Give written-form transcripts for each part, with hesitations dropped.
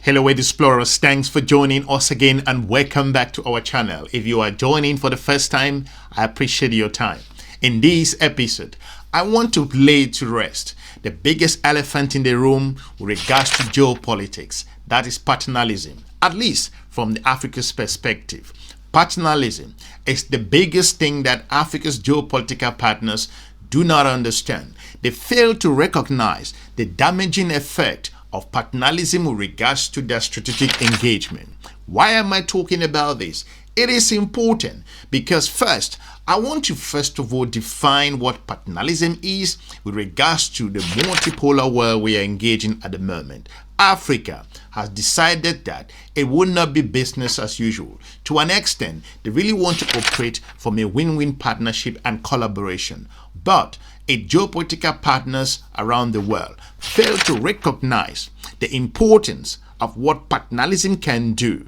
Hello World Explorers, thanks for joining us again and welcome back to our channel. If you are joining for the first time, I appreciate your time. In this episode, I want to lay to rest the biggest elephant in the room with regards to geopolitics, that is paternalism, at least from the Africa's perspective. Paternalism is the biggest thing that Africa's geopolitical partners do not understand. They fail to recognize the damaging effect of paternalism with regards to their strategic engagement. Why am I talking about this? It is important because first, I want to first of all define what paternalism is with regards to the multipolar world we are engaging at the moment. Africa has decided that it will not be business as usual. To an extent, they really want to operate from a win-win partnership and collaboration. But its geopolitical partners around the world fail to recognize the importance of what paternalism can do.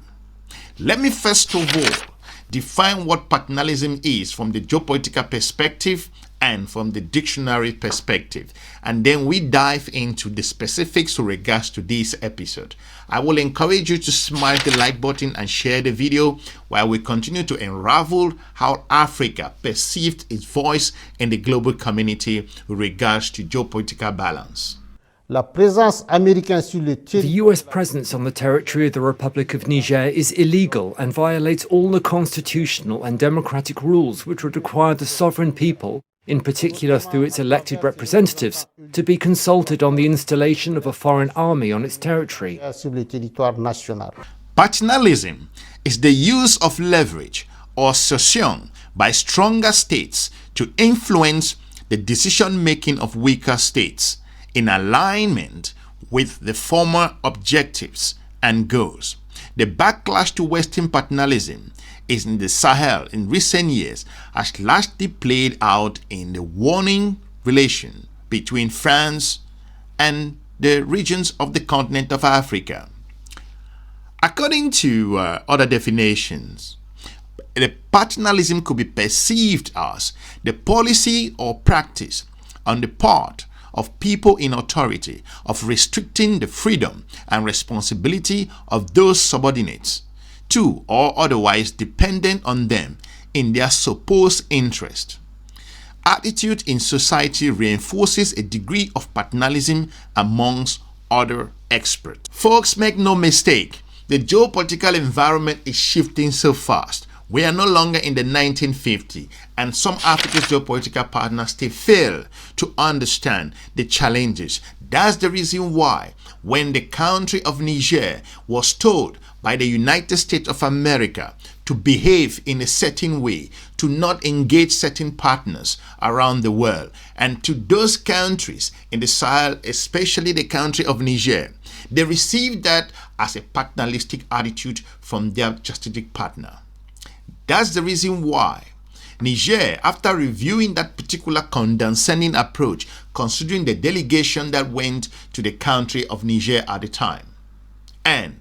Let me first of all define what paternalism is from the geopolitical perspective and from the dictionary perspective, and then we dive into the specifics with regards to this episode. I will encourage you to smash the like button and share the video while we continue to unravel how Africa perceived its voice in the global community with regards to geopolitical balance. The US presence on the territory of the Republic of Niger is illegal and violates all the constitutional and democratic rules which would require the sovereign people, in particular through its elected representatives, to be consulted on the installation of a foreign army on its territory. Paternalism is the use of leverage or coercion by stronger states to influence the decision-making of weaker states in alignment with the former objectives and goals. The backlash to Western paternalism is in the Sahel in recent years has largely played out in the warring relation between France and the regions of the continent of Africa. According to other definitions, the paternalism could be perceived as the policy or practice on the part of people in authority of restricting the freedom and responsibility of those subordinates to or otherwise dependent on them in their supposed interest. Attitude in society reinforces a degree of paternalism amongst other experts. Folks, make no mistake, the geopolitical environment is shifting so fast. We are no longer in the 1950s, and some Africa's geopolitical partners still fail to understand the challenges. That's the reason why when the country of Niger was told by the United States of America to behave in a certain way, to not engage certain partners around the world, and to those countries in the Sahel, especially the country of Niger, they received that as a paternalistic attitude from their strategic partner. That's the reason why Niger, after reviewing that particular condescending approach, considering the delegation that went to the country of Niger at the time, and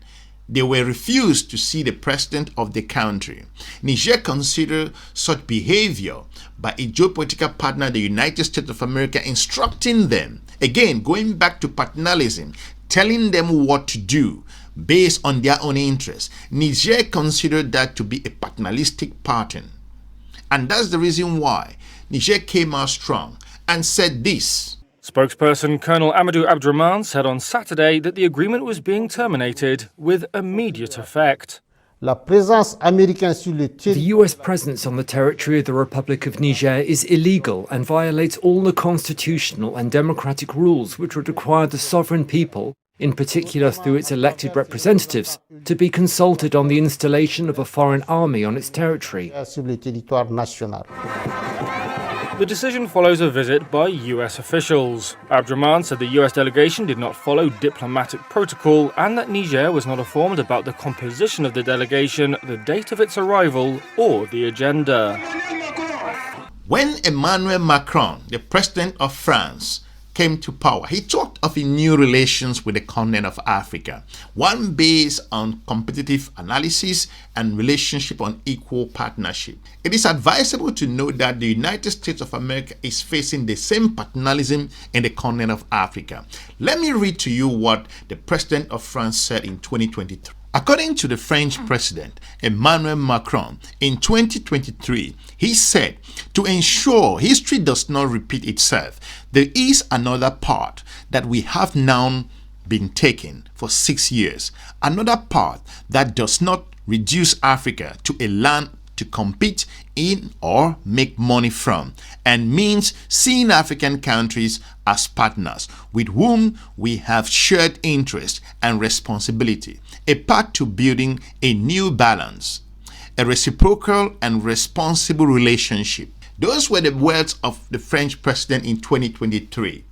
they were refused to see the president of the country, Niger considered such behavior by a geopolitical partner, the United States of America, instructing them, again going back to paternalism, telling them what to do based on their own interests. Niger considered that to be a paternalistic pattern. And that's the reason why Niger came out strong and said this. Spokesperson Colonel Amadou Abdrahman said on Saturday that the agreement was being terminated with immediate effect. The US presence on the territory of the Republic of Niger is illegal and violates all the constitutional and democratic rules which would require the sovereign people, in particular through its elected representatives, to be consulted on the installation of a foreign army on its territory. The decision follows a visit by US officials. Abdrahman said the US delegation did not follow diplomatic protocol and that Niger was not informed about the composition of the delegation, the date of its arrival, or the agenda. When Emmanuel Macron, the president of France, came to power, he talked of a new relations with the continent of Africa, one based on competitive analysis and relationship on equal partnership. It is advisable to note that the United States of America is facing the same paternalism in the continent of Africa. Let me read to you what the President of France said in 2023. According to the French President Emmanuel Macron, in 2023, he said, to ensure history does not repeat itself, there is another path that we have now been taking for 6 years, another path that does not reduce Africa to a land to compete in or make money from, and means seeing African countries as partners with whom we have shared interest and responsibility, a path to building a new balance, a reciprocal and responsible relationship. Those were the words of the French president in 2023.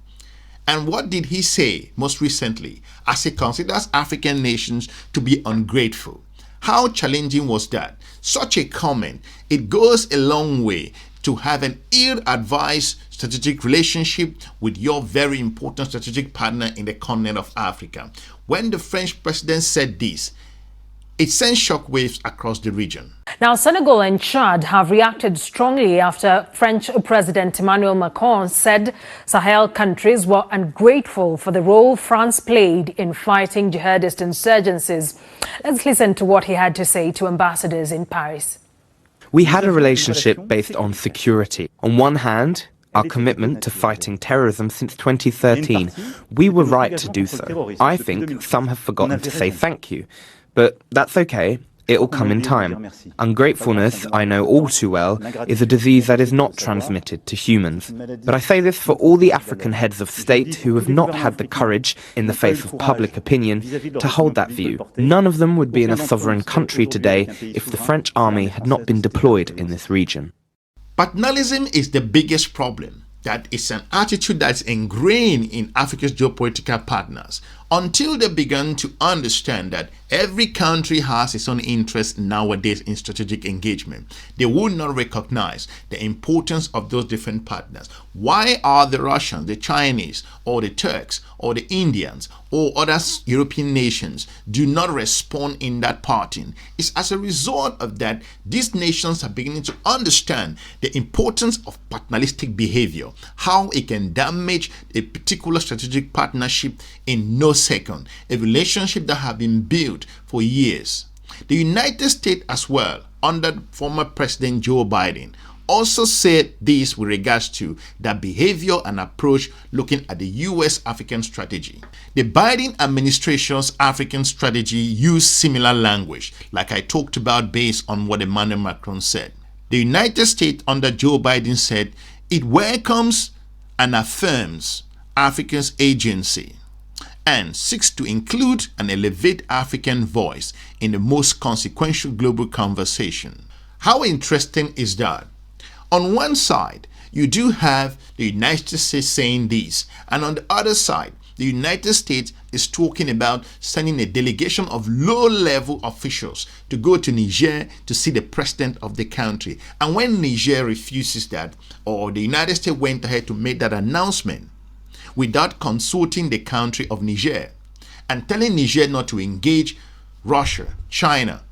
And what did he say most recently as he considers African nations to be ungrateful? How challenging was that? Such a comment, it goes a long way to have an ill-advised strategic relationship with your very important strategic partner in the continent of Africa. When the French president said this, it sent shockwaves across the region. Now, Senegal and Chad have reacted strongly after French President Emmanuel Macron said Sahel countries were ungrateful for the role France played in fighting jihadist insurgencies. Let's listen to what he had to say to ambassadors in Paris. We had a relationship based on security. On one hand, our commitment to fighting terrorism since 2013. We were right to do so. I think some have forgotten to say thank you. But that's okay, it'll come in time. Ungratefulness, I know all too well, is a disease that is not transmitted to humans. But I say this for all the African heads of state who have not had the courage, in the face of public opinion, to hold that view. None of them would be in a sovereign country today if the French army had not been deployed in this region. Paternalism is the biggest problem. That is an attitude that's ingrained in Africa's geopolitical partners until they began to understand that every country has its own interest nowadays in strategic engagement. They would not recognize the importance of those different partners. Why are the Russians, the Chinese, or the Turks, or the Indians, or other European nations do not respond in that parting? It's as a result of that these nations are beginning to understand the importance of paternalistic behavior, how it can damage a particular strategic partnership in no second, a relationship that have been built for years. The United States as well, under former President Joe Biden, also said this with regards to their behavior and approach looking at the U.S.-African strategy. The Biden administration's African strategy used similar language, like I talked about based on what Emmanuel Macron said. The United States under Joe Biden said it welcomes and affirms Africa's agency and seeks to include and elevate African voice in the most consequential global conversation. How interesting is that? On one side, you do have the United States saying this, and on the other side, the United States is talking about sending a delegation of low-level officials to go to Niger to see the president of the country. And when Niger refuses that, or the United States went ahead to make that announcement without consulting the country of Niger and telling Niger not to engage Russia, China,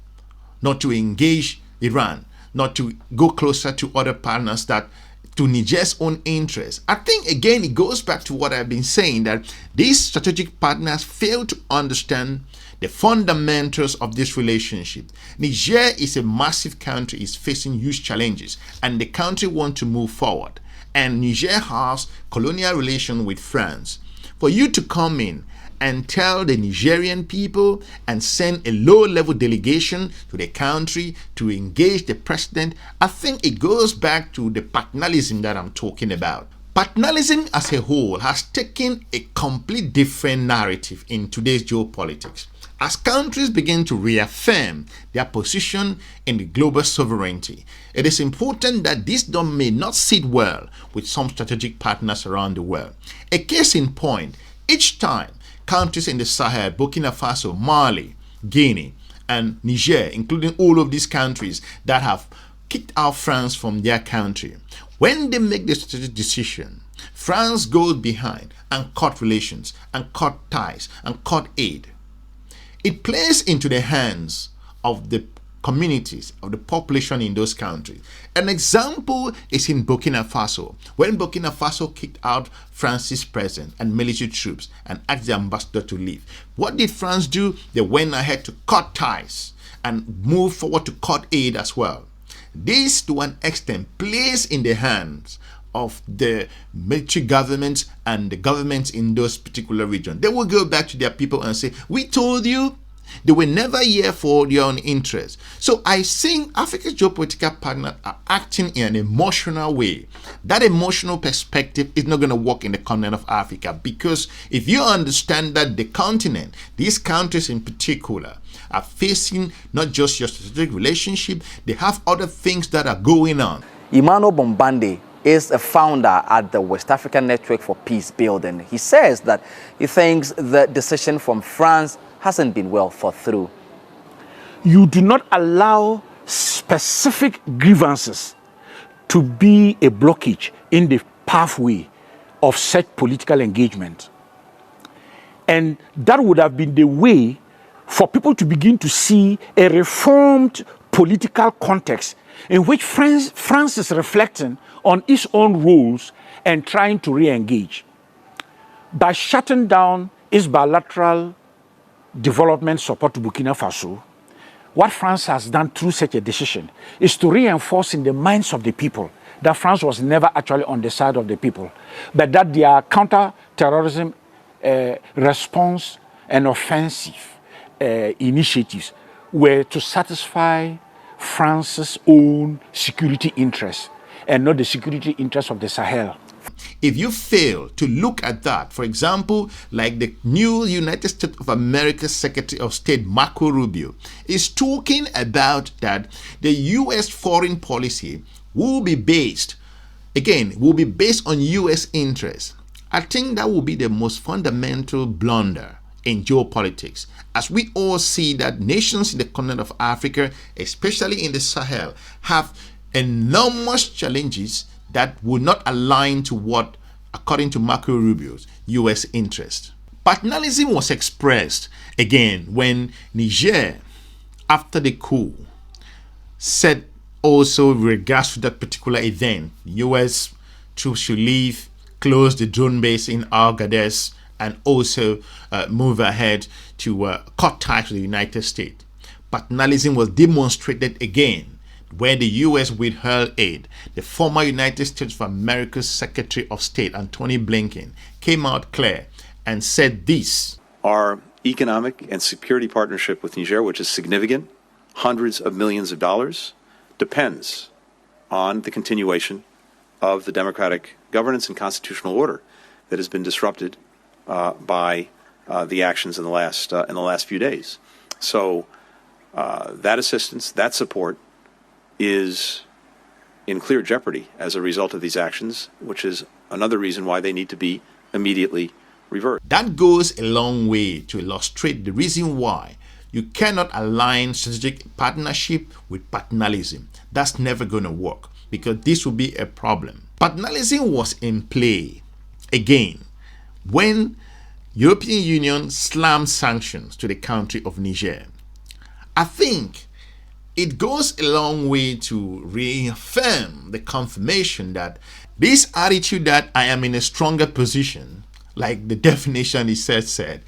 not to engage Iran, not to go closer to other partners that to Niger's own interests. I think again it goes back to what I've been saying, that these strategic partners fail to understand the fundamentals of this relationship. Niger is a massive country, is facing huge challenges, and the country wants to move forward. And Niger has colonial relations with France. For you to come in and tell the Nigerian people and send a low-level delegation to the country to engage the president, I think it goes back to the paternalism that I'm talking about. Paternalism as a whole has taken a complete different narrative in today's geopolitics. As countries begin to reaffirm their position in the global sovereignty, it is important that this may not sit well with some strategic partners around the world. A case in point, each time countries in the Sahel, Burkina Faso, Mali, Guinea, and Niger, including all of these countries that have kicked out France from their country, when they make the strategic decision France goes behind and cut relations and cut ties and cut aid. It plays into the hands of the communities, of the population in those countries. An example is in Burkina Faso, when Burkina Faso kicked out France's president and military troops and asked the ambassador to leave. What did France do? They went ahead to cut ties and move forward to cut aid as well. This, to an extent, plays in the hands of the military governments and the governments in those particular regions. They will go back to their people and say, we told you. They were never here for their own interest. So I think Africa's geopolitical partners are acting in an emotional way. That emotional perspective is not going to work in the continent of Africa, because if you understand that the continent, these countries in particular, are facing not just your strategic relationship, they have other things that are going on. Emmanuel Bombande is a founder at the West African Network for Peace Building. He says that he thinks the decision from France hasn't been well thought through. You do not allow specific grievances to be a blockage in the pathway of such political engagement. And that would have been the way for people to begin to see a reformed political context in which France is reflecting on its own roles and trying to re-engage. By shutting down its bilateral development support to Burkina Faso, what France has done through such a decision is to reinforce in the minds of the people that France was never actually on the side of the people, but that their counter-terrorism response and offensive initiatives were to satisfy France's own security interests and not the security interests of the Sahel. If you fail to look at that, for example, like the new United States of America Secretary of State Marco Rubio is talking about that the U.S. foreign policy will be based on U.S. interests. I think that will be the most fundamental blunder in geopolitics, as we all see that nations in the continent of Africa, especially in the Sahel, have enormous challenges that would not align to what, according to Marco Rubio's, U.S. interest. Paternalism was expressed again when Niger, after the coup, said also with regards to that particular event, U.S. troops should leave, close the drone base in Ouagadougou, and also move ahead to cut ties with the United States. Paternalism was demonstrated again where the U.S. withheld aid. The former United States of America's Secretary of State, Antony Blinken, came out clear and said this. Our economic and security partnership with Niger, which is significant, hundreds of millions of dollars, depends on the continuation of the democratic governance and constitutional order that has been disrupted by the actions in the last few days. So that assistance, that support, is in clear jeopardy as a result of these actions, which is another reason why they need to be immediately reversed. That goes a long way to illustrate the reason why you cannot align strategic partnership with paternalism. That's never going to work, because this will be a problem. Paternalism was in play again when European Union slammed sanctions to the country of Niger. I think it goes a long way to reaffirm the confirmation that this attitude that I am in a stronger position, like the definition he said,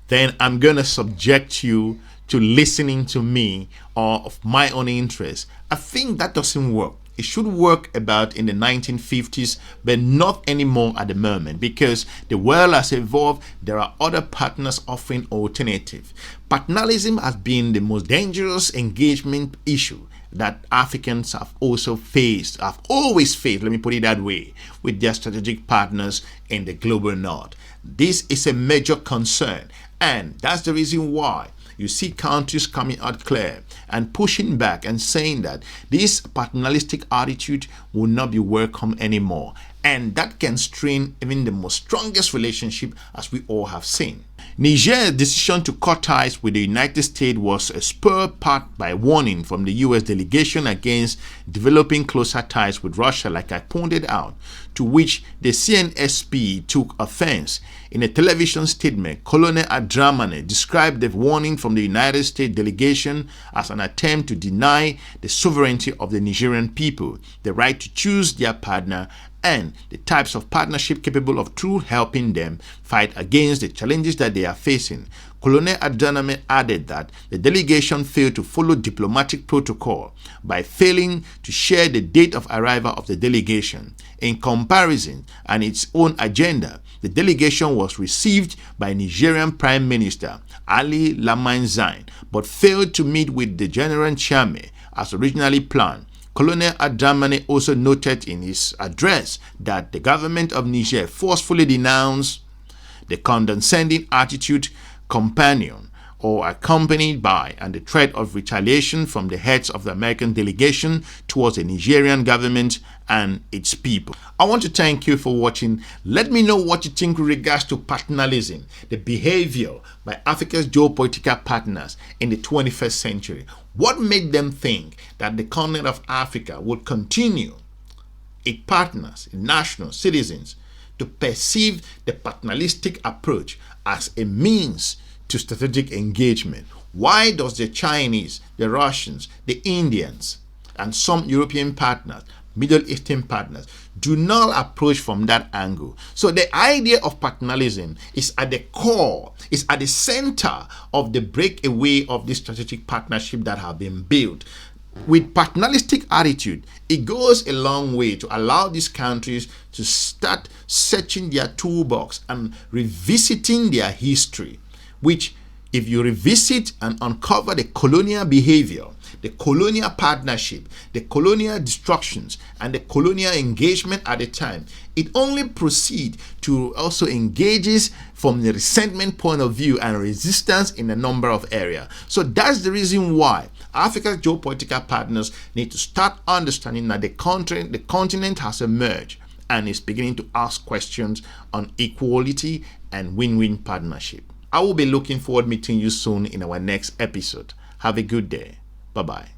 then I'm going to subject you to listening to me or of my own interest. I think that doesn't work. It should work about in the 1950s, but not anymore at the moment, because the world has evolved. There are other partners offering alternative. Paternalism has been the most dangerous engagement issue that Africans have also faced, have always faced, let me put it that way, with their strategic partners in the global north. This is a major concern, and that's the reason why you see countries coming out clear and pushing back and saying that this paternalistic attitude will not be welcome anymore. and that can strain even the most strongest relationship, as we all have seen. Niger's decision to cut ties with the United States was a spur part by warning from the US delegation against developing closer ties with Russia, like I pointed out, to which the CNSP took offense. In a television statement, Colonel Ndjamena described the warning from the United States delegation as an attempt to deny the sovereignty of the Nigerian people, the right to choose their partner, and the types of partnership capable of truly helping them fight against the challenges that they are facing. Colonel Ndjamena added that the delegation failed to follow diplomatic protocol by failing to share the date of arrival of the delegation. In comparison and its own agenda, the delegation was received by Nigerian Prime Minister Ali Lamin Zain, but failed to meet with the General Niamey as originally planned. Colonel Ndjamena also noted in his address that the government of Niger forcefully denounced the condescending attitude companion or accompanied by and the threat of retaliation from the heads of the American delegation towards the Nigerian government and its people. I want to thank you for watching. Let me know what you think with regards to paternalism, the behavior by Africa's geopolitical partners in the 21st century. What made them think that the continent of Africa would continue its partners, its national citizens, to perceive the paternalistic approach as a means to strategic engagement? Why does the Chinese, the Russians, the Indians, and some European partners, Middle Eastern partners, do not approach from that angle? So the idea of paternalism is at the core, is at the center of the breakaway of this strategic partnership that have been built. With paternalistic attitude, it goes a long way to allow these countries to start searching their toolbox and revisiting their history, which, if you revisit and uncover the colonial behavior, the colonial partnership, the colonial destructions, and the colonial engagement at the time, it only proceeds to also engages from the resentment point of view and resistance in a number of areas. So that's the reason why Africa's geopolitical partners need to start understanding that the continent has emerged and is beginning to ask questions on equality and win-win partnership. I will be looking forward to meeting you soon in our next episode. Have a good day. Bye-bye.